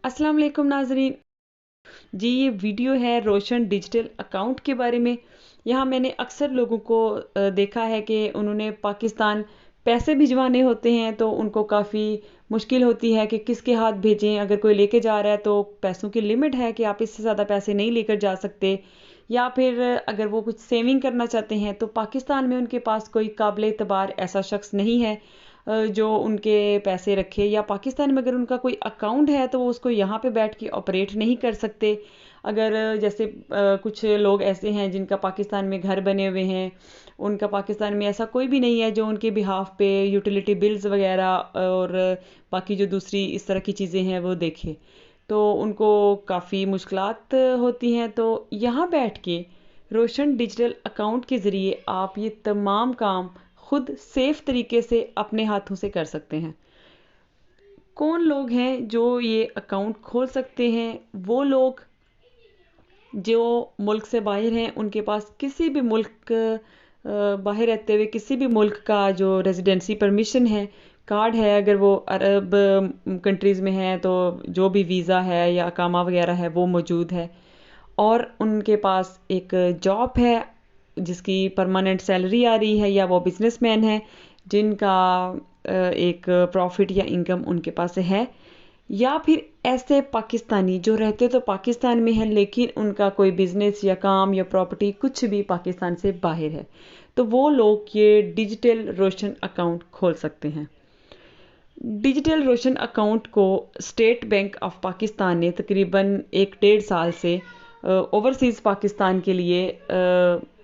अस्सलाम वालेकुम नाजरीन जी। ये वीडियो है रोशन डिजिटल अकाउंट के बारे में। यहाँ मैंने अक्सर लोगों को देखा है कि उन्होंने पाकिस्तान पैसे भिजवाने होते हैं तो उनको काफ़ी मुश्किल होती है कि किसके हाथ भेजें। अगर कोई लेके जा रहा है तो पैसों की लिमिट है कि आप इससे ज़्यादा पैसे नहीं लेकर जा सकते, या फिर अगर वो कुछ सेविंग करना चाहते हैं तो पाकिस्तान में उनके पास कोई काबिल एतबार ऐसा शख्स नहीं है जो उनके पैसे रखे, या पाकिस्तान में अगर उनका कोई अकाउंट है तो वो उसको यहाँ पे बैठ के ऑपरेट नहीं कर सकते। अगर जैसे कुछ लोग ऐसे हैं जिनका पाकिस्तान में घर बने हुए हैं, उनका पाकिस्तान में ऐसा कोई भी नहीं है जो उनके बिहाफ पे यूटिलिटी बिल्स वगैरह और बाकी जो दूसरी इस तरह की चीज़ें हैं वो देखे, तो उनको काफ़ी मुश्किलात होती हैं। तो यहाँ बैठ के रोशन डिजिटल अकाउंट के ज़रिए आप ये तमाम काम खुद सेफ तरीके से अपने हाथों से कर सकते हैं। कौन लोग हैं जो ये अकाउंट खोल सकते हैं? वो लोग जो मुल्क से बाहर हैं, उनके पास किसी भी मुल्क बाहर रहते हुए किसी भी मुल्क का जो रेजिडेंसी परमिशन है, कार्ड है, अगर वो अरब कंट्रीज़ में है तो जो भी वीज़ा है या अकामा वगैरह है वो मौजूद है, और उनके पास एक जॉब है जिसकी परमानेंट सैलरी आ रही है, या वो बिजनेसमैन है जिनका एक प्रॉफिट या इनकम उनके पास है, या फिर ऐसे पाकिस्तानी जो रहते तो पाकिस्तान में हैं लेकिन उनका कोई बिजनेस या काम या प्रॉपर्टी कुछ भी पाकिस्तान से बाहर है, तो वो लोग ये डिजिटल रोशन अकाउंट खोल सकते हैं। डिजिटल रोशन अकाउंट को स्टेट बैंक ऑफ पाकिस्तान ने तकरीबन 1-1.5 साल से ओवरसीज़ पाकिस्तान के लिए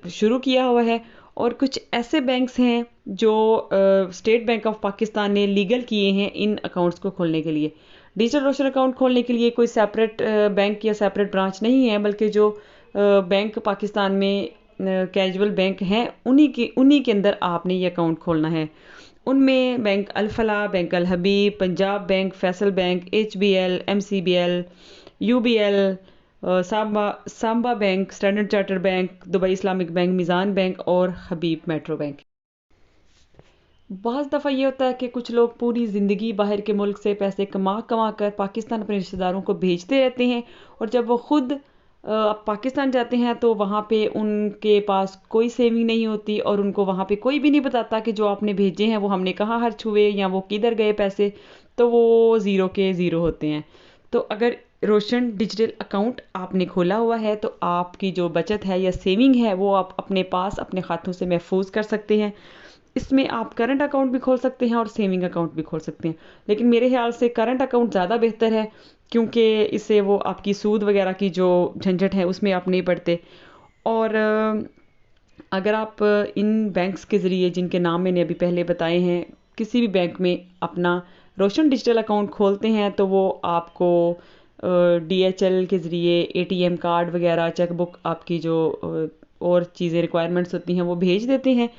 शुरू किया हुआ है, और कुछ ऐसे बैंक्स हैं जो स्टेट बैंक ऑफ पाकिस्तान ने लीगल किए हैं इन अकाउंट्स को खोलने के लिए। डिजिटल रोशन अकाउंट खोलने के लिए कोई सेपरेट बैंक या सेपरेट ब्रांच नहीं है, बल्कि जो बैंक पाकिस्तान में कैजुअल बैंक हैं उन्हीं के अंदर आपने ये अकाउंट खोलना है। उनमें Bank Al Falah, Bank Al Habib, Punjab Bank, Faysal Bank, HBL, MCBL, UBL, Samba Bank, Standard Charter Bank, Dubai Islamic Bank, Meezan Bank और हबीब मेट्रो बैंक। बहुत दफ़ा ये होता है कि कुछ लोग पूरी ज़िंदगी बाहर के मुल्क से पैसे कमा कमा कर पाकिस्तान अपने रिश्तेदारों को भेजते रहते हैं, और जब वो खुद पाकिस्तान जाते हैं तो वहाँ पे उनके पास कोई सेविंग नहीं होती, और उनको वहाँ पे कोई भी नहीं बताता कि जो आपने भेजे हैं वो हमने कहाँ खर्च हुए या वो किधर गए पैसे, तो वो ज़ीरो के ज़ीरो होते हैं। तो अगर रोशन डिजिटल अकाउंट आपने खोला हुआ है तो आपकी जो बचत है या सेविंग है वो आप अपने पास अपने खातों से महफूज कर सकते हैं। इसमें आप करंट अकाउंट भी खोल सकते हैं और सेविंग अकाउंट भी खोल सकते हैं, लेकिन मेरे ख्याल से करंट अकाउंट ज़्यादा बेहतर है, क्योंकि इससे वो आपकी सूद वगैरह की जो झंझट है उसमें आप नहीं पड़ते। और अगर आप इन बैंक्स के ज़रिए जिनके नाम मैंने अभी पहले बताए हैं किसी भी बैंक में अपना रोशन डिजिटल अकाउंट खोलते हैं तो वो आपको DHL के ज़रिए ATM कार्ड वगैरह, चेकबुक, आपकी जो और चीज़ें रिक्वायरमेंट्स होती हैं वो भेज देते हैं।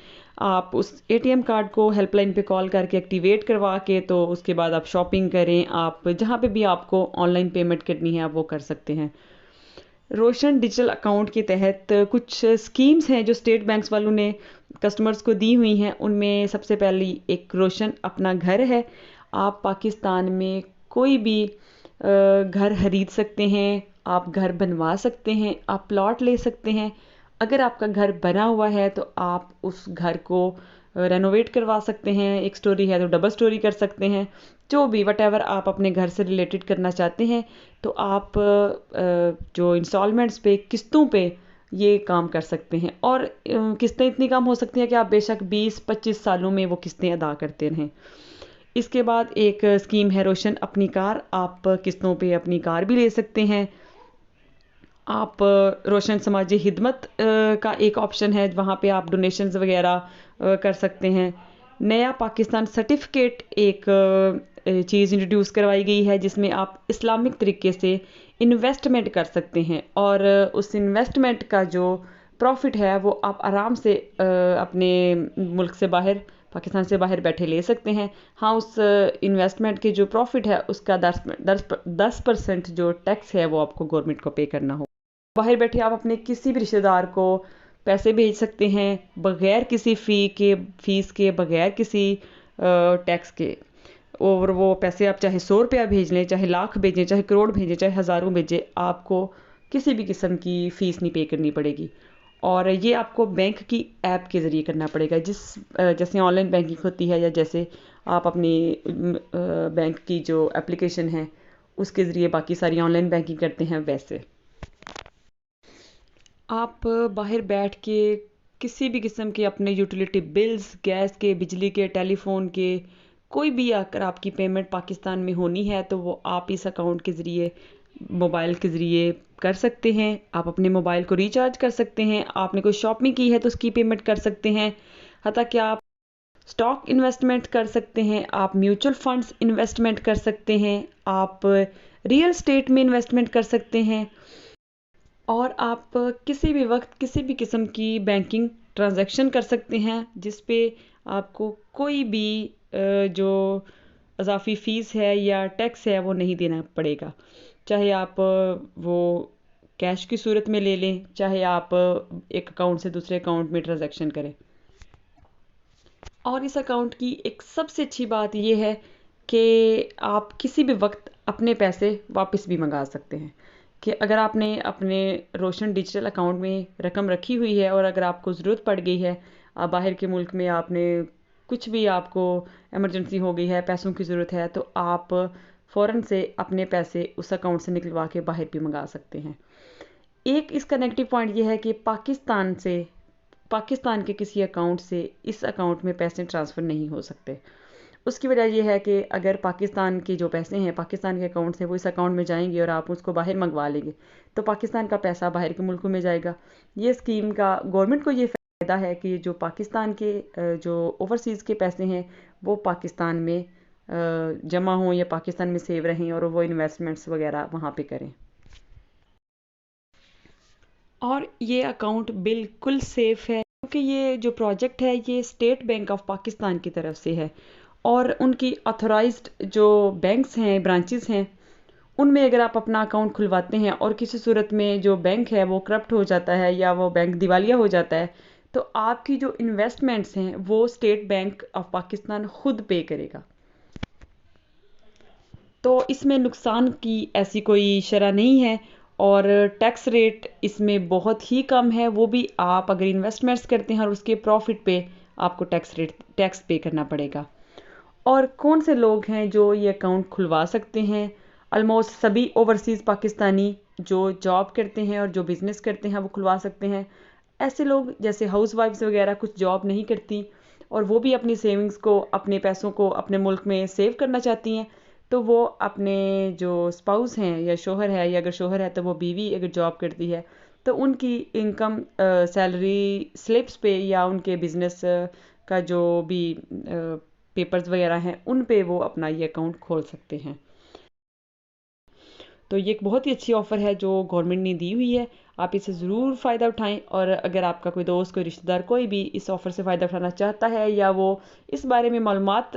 आप उस ATM कार्ड को हेल्पलाइन पे कॉल करके एक्टिवेट करवा के तो उसके बाद आप शॉपिंग करें, आप जहाँ पे भी आपको ऑनलाइन पेमेंट करनी है आप वो कर सकते हैं। रोशन डिजिटल अकाउंट के तहत कुछ स्कीम्स हैं जो स्टेट बैंक्स वालों ने कस्टमर्स को दी हुई हैं। उनमें सबसे पहली एक रोशन अपना घर है। आप पाकिस्तान में कोई भी घर खरीद सकते हैं, आप घर बनवा सकते हैं, आप प्लॉट ले सकते हैं। अगर आपका घर बना हुआ है तो आप उस घर को रेनोवेट करवा सकते हैं, एक स्टोरी है तो डबल स्टोरी कर सकते हैं, जो भी वटेवर आप अपने घर से रिलेटेड करना चाहते हैं तो आप जो इंस्टॉलमेंट्स पे, किस्तों पे ये काम कर सकते हैं। और किस्तें इतनी कम हो सकती हैं कि आप बेशक 20-25 सालों में वो किस्तें अदा करते रहें। इसके बाद एक स्कीम है रोशन अपनी कार, आप किस्तों पे अपनी कार भी ले सकते हैं। आप रोशन समाजी खिदमत का एक ऑप्शन है, वहाँ पे आप डोनेशंस वगैरह कर सकते हैं। नया पाकिस्तान सर्टिफिकेट एक चीज़ इंट्रोड्यूस करवाई गई है जिसमें आप इस्लामिक तरीके से इन्वेस्टमेंट कर सकते हैं, और उस इन्वेस्टमेंट का जो प्रॉफिट है वो आप आराम से अपने मुल्क से बाहर, पाकिस्तान से बाहर बैठे ले सकते हैं। हाँ, उस इन्वेस्टमेंट के जो प्रॉफिट है उसका 10% जो टैक्स है वो आपको गवर्नमेंट को पे करना हो। बाहर बैठे आप अपने किसी भी रिश्तेदार को पैसे भेज सकते हैं बगैर किसी फीस के, बगैर किसी टैक्स के। اور وہ پیسے آپ چاہے 100 روپیہ بھیج لیں، چاہے لاکھ بھیجیں، چاہے کروڑ بھیجیں، چاہے ہزاروں بھیجیں، آپ کو کسی بھی قسم کی فیس نہیں پے کرنی پڑے گی۔ اور یہ آپ کو بینک کی ایپ کے ذریعے کرنا پڑے گا، جیسے آن لائن بینکنگ ہوتی ہے، یا جیسے آپ اپنی بینک کی جو اپلیکیشن ہے اس کے ذریعے باقی ساری آن لائن بینکنگ کرتے ہیں، ویسے آپ باہر بیٹھ کے کسی بھی قسم کے اپنے یوٹیلیٹی بلز، گیس کے، بجلی کے، ٹیلی فون کے، کوئی بھی اگر آپ کی پیمنٹ پاکستان میں ہونی ہے تو وہ آپ اس اکاؤنٹ کے ذریعے، موبائل کے ذریعے کر سکتے ہیں۔ آپ اپنے موبائل کو ریچارج کر سکتے ہیں، آپ نے کوئی شاپنگ کی ہے تو اس کی پیمنٹ کر سکتے ہیں، حتیٰ کہ آپ اسٹاک انویسٹمنٹ کر سکتے ہیں، آپ میوچل فنڈز انویسٹمنٹ کر سکتے ہیں، آپ ریئل اسٹیٹ میں انویسٹمنٹ کر سکتے ہیں، اور آپ کسی بھی وقت کسی بھی قسم کی بینکنگ ٹرانزیکشن کر سکتے ہیں، جس پہ آپ کو کوئی بھی جو اضافی فیس ہے یا ٹیکس ہے وہ نہیں دینا پڑے گا، چاہے آپ وہ کیش کی صورت میں لے لیں، چاہے آپ ایک اکاؤنٹ سے دوسرے اکاؤنٹ میں ٹرانزیکشن کریں۔ اور اس اکاؤنٹ کی ایک سب سے اچھی بات یہ ہے کہ آپ کسی بھی وقت اپنے پیسے واپس بھی منگا سکتے ہیں، کہ اگر آپ نے اپنے روشن ڈیجیٹل اکاؤنٹ میں رقم رکھی ہوئی ہے اور اگر آپ کو ضرورت پڑ گئی ہے، آپ باہر کے ملک میں آپ نے کچھ بھی، آپ کو ایمرجنسی ہو گئی ہے، پیسوں کی ضرورت ہے، تو آپ فوراً سے اپنے پیسے اس اکاؤنٹ سے نکلوا کے باہر بھی منگا سکتے ہیں۔ ایک اس کا نیگیٹو پوائنٹ یہ ہے کہ پاکستان کے کسی اکاؤنٹ سے اس اکاؤنٹ میں پیسے ٹرانسفر نہیں ہو سکتے۔ اس کی وجہ یہ ہے کہ اگر پاکستان کے جو پیسے ہیں پاکستان کے اکاؤنٹ سے وہ اس اکاؤنٹ میں جائیں گے اور آپ اس کو باہر منگوا لیں گے تو پاکستان کا پیسہ باہر کے ملکوں میں جائے گا۔ یہ اسکیم کا گورنمنٹ کو یہ فائدہ ہے کہ جو پاکستان کے جو اوورسیز کے پیسے ہیں وہ پاکستان میں جمع ہوں یا پاکستان میں سیو رہیں اور وہ انویسٹمنٹس وغیرہ وہاں پہ کریں۔ اور یہ اکاؤنٹ بالکل سیف ہے، کیونکہ یہ جو پروجیکٹ ہے یہ اسٹیٹ بینک آف پاکستان کی طرف سے ہے، اور ان کی آتھورائزڈ جو بینکس ہیں، برانچز ہیں، ان میں اگر آپ اپنا اکاؤنٹ کھلواتے ہیں اور کسی صورت میں جو بینک ہے وہ کرپٹ ہو جاتا ہے یا وہ بینک دیوالیہ ہو جاتا ہے تو آپ کی جو انویسٹمنٹس ہیں وہ اسٹیٹ بینک آف پاکستان خود پے کرے گا۔ تو اس میں نقصان کی ایسی کوئی شرح نہیں ہے، اور ٹیکس ریٹ اس میں بہت ہی کم ہے، وہ بھی آپ اگر انویسٹمنٹس کرتے ہیں اور اس کے پروفٹ پہ آپ کو ٹیکس پے کرنا پڑے گا۔ اور کون سے لوگ ہیں جو یہ اکاؤنٹ کھلوا سکتے ہیں؟ آلموسٹ سبھی اوورسیز پاکستانی جو جاب کرتے ہیں اور جو بزنس کرتے ہیں وہ کھلوا سکتے ہیں۔ ایسے لوگ جیسے ہاؤس وائفز وغیرہ کچھ جاب نہیں کرتی اور وہ بھی اپنی سیونگز کو، اپنے پیسوں کو اپنے ملک میں سیو کرنا چاہتی ہیں، تو وہ اپنے جو اسپاؤس ہیں یا شوہر ہے، یا اگر شوہر ہے تو وہ بیوی اگر جاب کرتی ہے تو ان کی انکم سیلری سلپس پہ یا ان کے بزنس کا جو بھی پیپرز وغیرہ ہیں ان پہ وہ اپنا یہ اکاؤنٹ کھول سکتے ہیں۔ تو یہ ایک بہت ہی اچھی آفر ہے جو گورنمنٹ نے دی ہوئی ہے، آپ اسے ضرور فائدہ اٹھائیں، اور اگر آپ کا کوئی دوست، کوئی رشتہ دار، کوئی بھی اس آفر سے فائدہ اٹھانا چاہتا ہے یا وہ اس بارے میں معلومات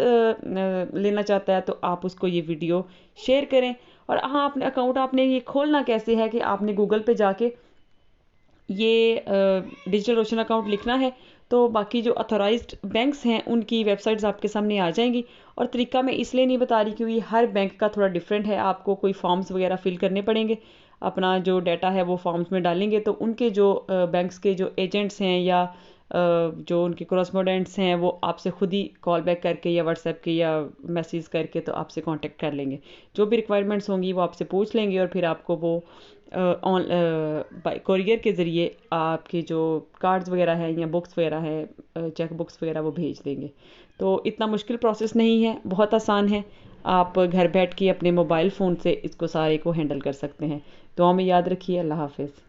لینا چاہتا ہے تو آپ اس کو یہ ویڈیو شیئر کریں۔ اور ہاں، اپنے اکاؤنٹ آپ نے یہ کھولنا کیسے ہے کہ آپ نے گوگل پہ جا کے یہ ڈیجیٹل روشن اکاؤنٹ لکھنا ہے، تو باقی جو اتھورائزڈ بینکس ہیں ان کی ویب سائٹس آپ کے سامنے آ جائیں گی۔ اور طریقہ میں اس لیے نہیں بتا رہی کیونکہ ہر بینک کا تھوڑا ڈیفرنٹ ہے، آپ کو کوئی فارمز وغیرہ فل کرنے پڑیں گے، اپنا جو ڈیٹا ہے وہ فارمز میں ڈالیں گے، تو ان کے جو بینکس کے جو ایجنٹس ہیں یا جو ان کے کرسپونڈنٹس ہیں وہ آپ سے خود ہی کال بیک کر کے یا واٹس ایپ کے یا میسیج کر کے تو آپ سے کانٹیکٹ کر لیں گے، جو بھی ریکوائرمنٹس ہوں گی وہ آپ سے پوچھ لیں گے، اور پھر آپ کو وہ کوریئر کے ذریعے آپ کے جو کارڈز وغیرہ ہیں یا بکس وغیرہ ہیں، چیک بکس وغیرہ وہ بھیج دیں گے۔ تو اتنا مشکل پروسیس نہیں ہے، بہت آسان ہے، آپ گھر بیٹھ کے اپنے موبائل فون سے اس کو سارے کو ہینڈل کر سکتے ہیں۔ دعا میں یاد رکھیے۔ اللہ حافظ۔